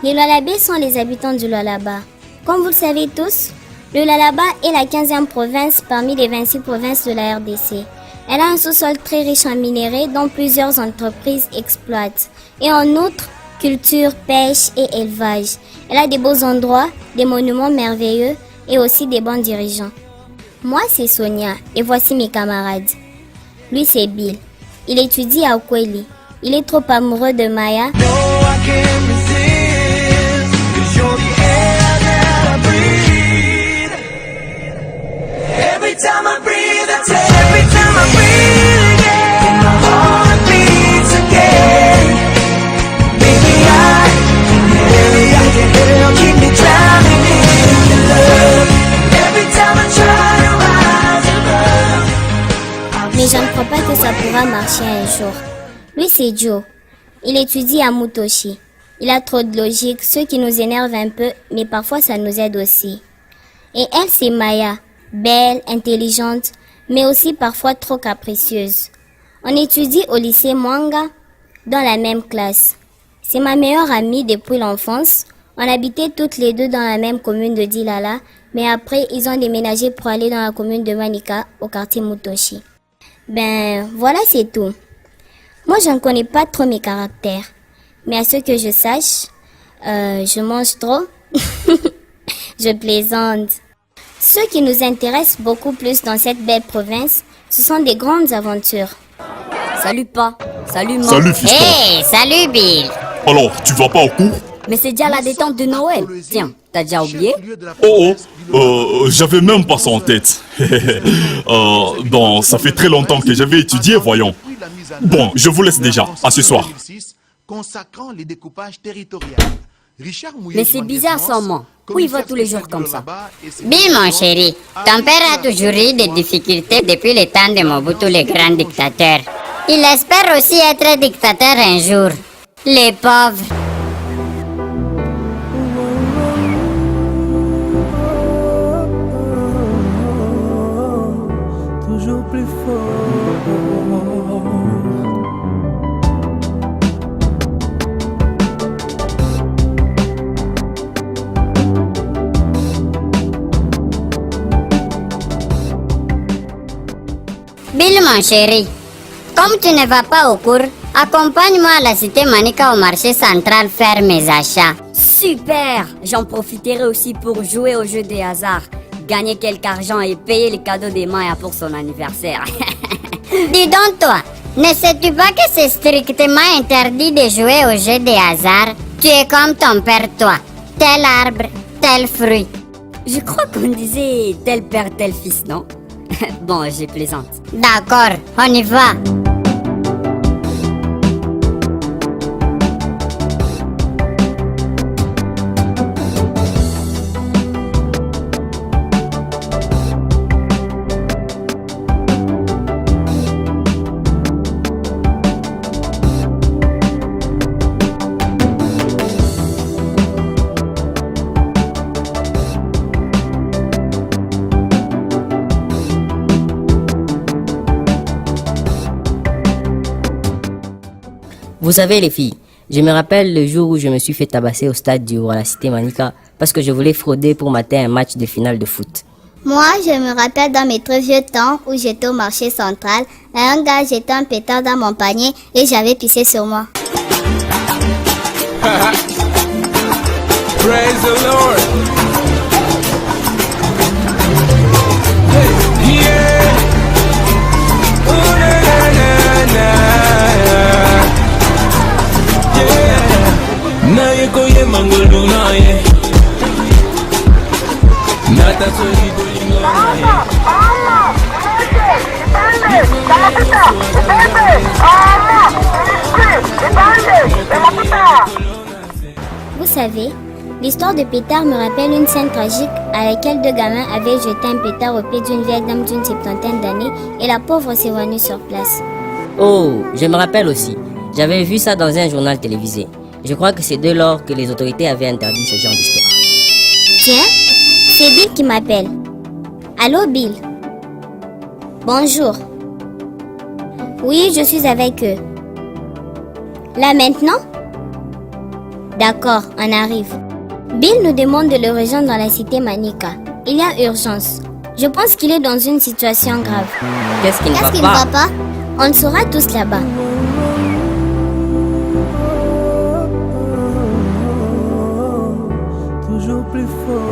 Les Lualabés sont les habitants du Lualaba. Comme vous le savez tous, le Lualaba est la 15e province parmi les 26 provinces de la RDC. Elle a un sous-sol très riche en minéraux dont plusieurs entreprises exploitent. Et en outre, culture, pêche et élevage. Elle a des beaux endroits, des monuments merveilleux et aussi des bons dirigeants. Moi, c'est Sonia et voici mes camarades. Lui, c'est Bill. Il étudie à Okweli. Il est trop amoureux de Maya. Mais je ne crois pas que ça pourra marcher un jour. Lui, c'est Joe. Il étudie à Mutoshi. Il a trop de logique, ce qui nous énerve un peu, mais parfois ça nous aide aussi. Et elle, c'est Maya. Belle, intelligente, mais aussi parfois trop capricieuse. On étudie au lycée Mwanga, dans la même classe. C'est ma meilleure amie depuis l'enfance. On habitait toutes les deux dans la même commune de Dilala, mais après, ils ont déménagé pour aller dans la commune de Manika, au quartier Mutoshi. Ben, voilà, c'est tout. Moi, je ne connais pas trop mes caractères. Mais à ce que je sache, je mange trop. Je plaisante. Ce qui nous intéresse beaucoup plus dans cette belle province, ce sont des grandes aventures. Salut Pa, salut Maman. Salut fiston. Hey, salut Bill. Alors, tu vas pas au cours? Mais c'est déjà la détente de Noël. Tiens, t'as déjà oublié? J'avais même pas ça en tête. Bon, ça fait très longtemps que j'avais étudié, voyons. Bon, je vous laisse déjà. À ce soir. Mais c'est bizarre sans moi. Où il va tous les jours comme ça? Bill, mon chéri, ton père a toujours eu des difficultés depuis le temps de Mobutu, le grand dictateur. Il espère aussi être dictateur un jour. Les pauvres. Toujours plus fort. Bill, mon chéri, comme tu ne vas pas au cours, accompagne-moi à la cité Manika au marché central faire mes achats. Super! J'en profiterai aussi pour jouer au jeu des hasards, gagner quelque argent et payer les cadeaux des Maya pour son anniversaire. Dis donc toi, ne sais-tu pas que c'est strictement interdit de jouer au jeu des hasards? Tu es comme ton père toi, tel arbre, tel fruit. Je crois qu'on disait tel père, tel fils, non? Bon, je plaisante. D'accord, on y va. Vous savez les filles, je me rappelle le jour où je me suis fait tabasser au stade du à la cité Manika parce que je voulais frauder pour mater un match de finale de foot. Moi, je me rappelle dans mes très vieux temps où j'étais au marché central, un gars jetait un pétard dans mon panier et j'avais pissé sur moi. Praise the Lord. Yeah. Ooh, na, na, na, na. Yeah. Na ye koye mangolu na ye. Na ta sori bolingo na ye. Vous savez, l'histoire de pétard me rappelle une scène tragique à laquelle deux gamins avaient jeté un pétard au pied d'une vieille dame d'une 70aine d'années et la pauvre s'évanouit sur place. Oh, je me rappelle aussi. J'avais vu ça dans un journal télévisé. Je crois que c'est dès lors que les autorités avaient interdit ce genre d'histoire. Tiens, c'est Bill qui m'appelle. Allô Bill? Bonjour. Oui, je suis avec eux. Là maintenant? D'accord, on arrive. Bill nous demande de le rejoindre dans la cité Manika. Il y a urgence. Je pense qu'il est dans une situation grave. Qu'est-ce qui ne Qu'est-ce va qui ne pas? va pas? On le saura tous là-bas. Toujours plus fort.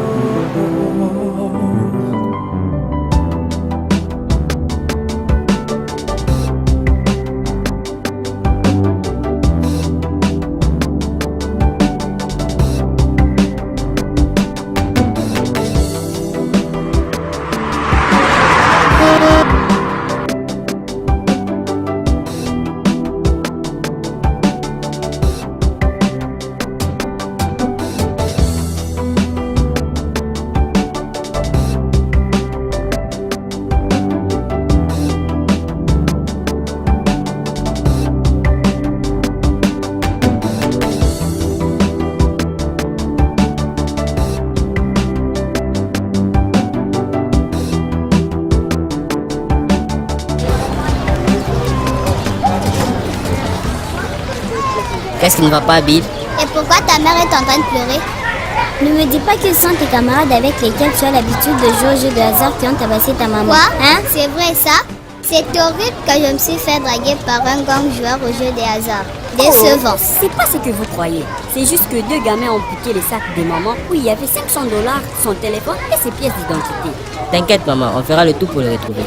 Qu'est-ce qui ne va pas, Bill? Et pourquoi ta mère est en train de pleurer? Ne me dis pas qu'ils sont tes camarades avec lesquels tu as l'habitude de jouer aux jeux de hasard qui ont tabassé ta maman. Quoi? Hein? C'est vrai ça? C'est horrible que je me suis fait draguer par un gang joueur au jeu des hasards. Décevant. C'est pas ce que vous croyez. C'est juste que deux gamins ont piqué les sacs des mamans où il y avait $500, son téléphone et ses pièces d'identité. T'inquiète, maman, on fera le tout pour le retrouver.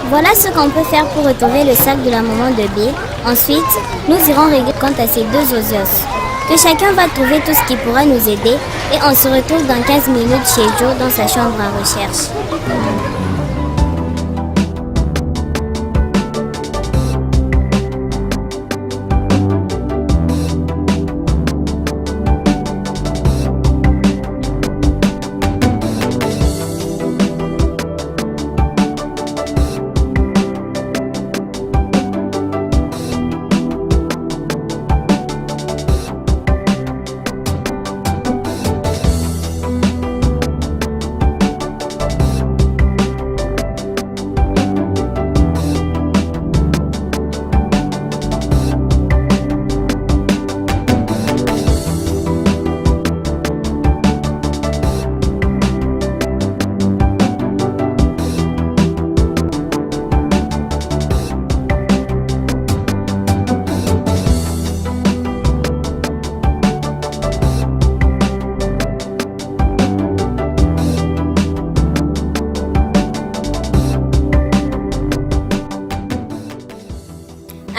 Voilà ce qu'on peut faire pour retrouver le sac de la maman de Bill. Ensuite, nous irons régler quant à ces deux osios. Que chacun va trouver tout ce qui pourra nous aider et on se retrouve dans 15 minutes chez Joe dans sa chambre à recherche.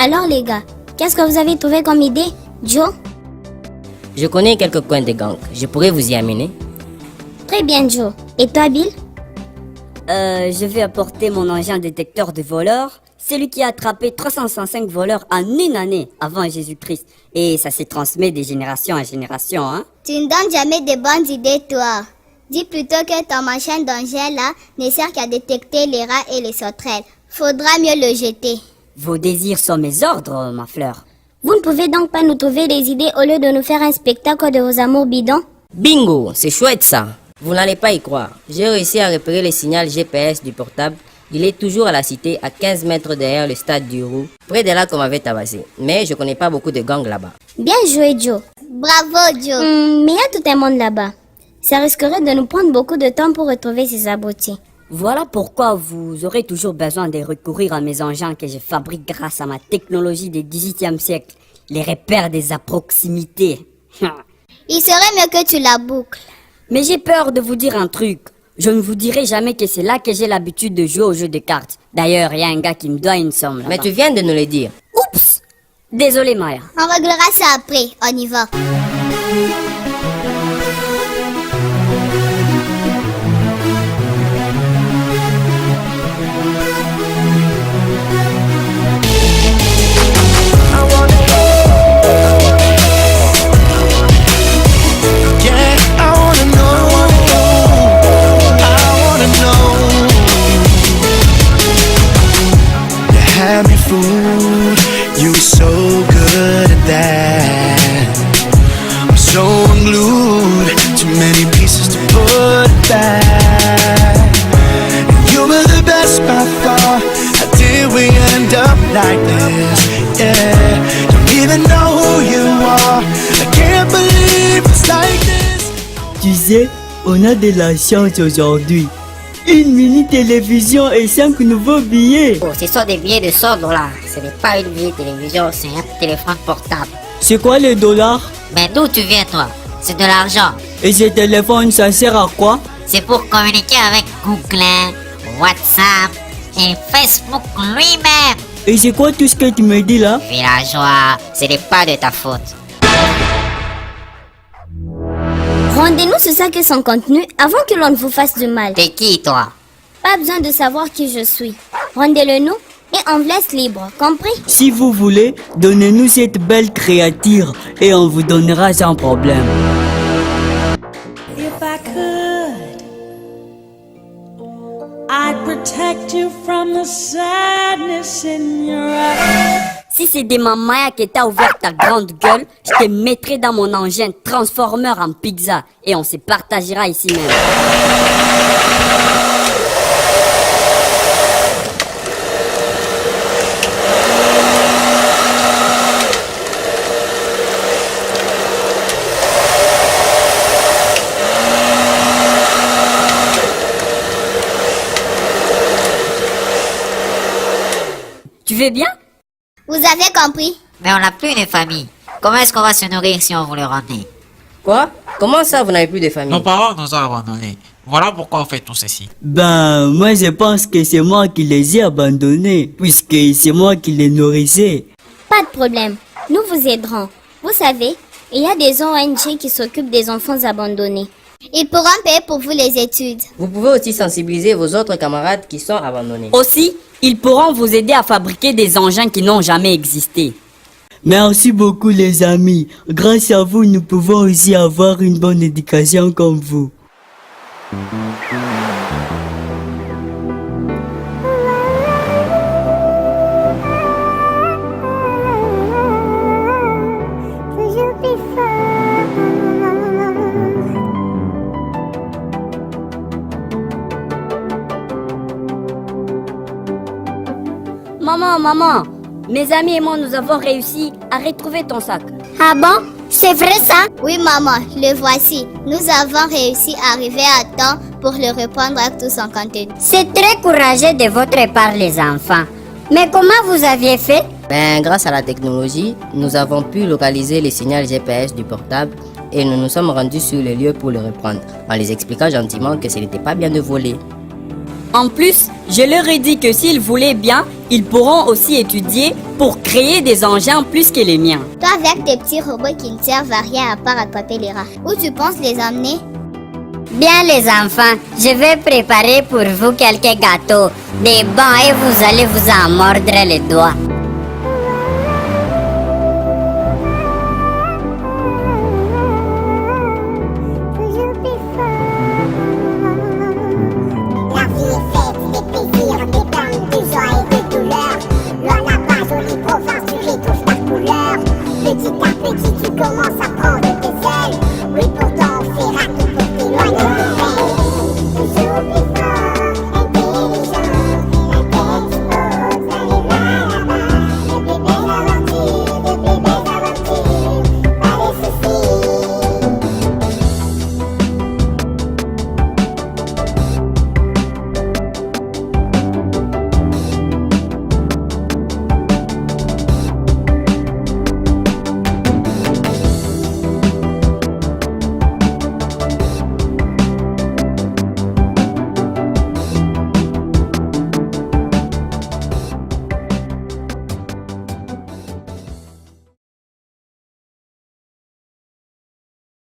Alors les gars, qu'est-ce que vous avez trouvé comme idée? Joe? Je connais quelques coins de gang. Je pourrais vous y amener. Très bien Joe. Et toi Bill? Je vais apporter mon engin détecteur de voleurs. Celui qui a attrapé 365 voleurs en une année avant Jésus-Christ. Et ça se transmet de génération en génération, hein. Tu ne donnes jamais de bonnes idées, toi. Dis plutôt que ton machin d'engin là ne sert qu'à détecter les rats et les sauterelles. Faudra mieux le jeter. Vos désirs sont mes ordres, ma fleur. Vous ne pouvez donc pas nous trouver des idées au lieu de nous faire un spectacle de vos amours bidons? Bingo, c'est chouette ça. Vous n'allez pas y croire. J'ai réussi à repérer le signal GPS du portable. Il est toujours à la cité, à 15 mètres derrière le stade du Roux, près de là qu'on m'avait tabassé. Mais je connais pas beaucoup de gangs là-bas. Bien joué Joe. Bravo, Joe. Mais il y a tout un monde là-bas. Ça risquerait de nous prendre beaucoup de temps pour retrouver ces abrutis. Voilà pourquoi vous aurez toujours besoin de recourir à mes engins que je fabrique grâce à ma technologie du XVIIIe siècle. Les repères des proximités. Il serait mieux que tu la boucles. Mais j'ai peur de vous dire un truc. Je ne vous dirai jamais que c'est là que j'ai l'habitude de jouer au jeu de cartes. D'ailleurs, il y a un gars qui me doit une somme là-bas. Mais tu viens de nous le dire. Oups! Désolé Maya. On réglera ça après. On y va. You were so good at that. on a de la chance aujourd'hui. Une mini-télévision et 5 nouveaux billets. Oh, ce sont des billets de 100 $. Ce n'est pas une vieille télévision, c'est un téléphone portable. C'est quoi les dollars? Mais d'où tu viens, toi? C'est de l'argent. Et ce téléphone, ça sert à quoi? C'est pour communiquer avec Google, WhatsApp et Facebook lui-même. Et c'est quoi tout ce que tu me dis là? Villageois, ce n'est pas de ta faute. Rendez-nous ce sac et son contenu avant que l'on ne vous fasse du mal. T'es qui, toi? Pas besoin de savoir qui je suis. Rendez-le nous et on vous laisse libre, compris? Si vous voulez, donnez-nous cette belle créature et on vous donnera sans problème. If I could, I'd protect you from the sadness in your eyes. Si c'est des mamaya qui t'a ouvert ta grande gueule, je te mettrai dans mon engin transformeur en pizza et on se partagera ici même. Tu veux bien? Vous avez compris? Mais on n'a plus de famille. Comment est-ce qu'on va se nourrir si on vous le ramener? Quoi? Comment ça, vous n'avez plus de famille? Nos parents nous ont abandonnés. Voilà pourquoi on fait tout ceci. Ben, moi je pense que c'est moi qui les ai abandonnés, puisque c'est moi qui les nourrissais. Pas de problème, nous vous aiderons. Vous savez, il y a des ONG qui s'occupent des enfants abandonnés. Ils pourront payer pour vous les études. Vous pouvez aussi sensibiliser vos autres camarades qui sont abandonnés. Aussi, ils pourront vous aider à fabriquer des engins qui n'ont jamais existé. Merci beaucoup les amis. Grâce à vous, nous pouvons aussi avoir une bonne éducation comme vous. Maman, mes amis et moi nous avons réussi à retrouver ton sac. Ah bon? C'est vrai ça? Oui maman, le voici. Nous avons réussi à arriver à temps pour le reprendre avec tout son contenu. C'est très courageux de votre part, les enfants. Mais comment vous aviez fait? Ben, grâce à la technologie, nous avons pu localiser les signaux GPS du portable et nous nous sommes rendus sur le lieu pour le reprendre, en les expliquant gentiment que ce n'était pas bien de voler. En plus, je leur ai dit que s'ils voulaient bien, ils pourront aussi étudier pour créer des engins plus que les miens. Toi avec tes petits robots qui ne servent à rien à part attraper les rats, où tu penses les emmener? Bien les enfants, je vais préparer pour vous quelques gâteaux, des bons et vous allez vous en mordre les doigts.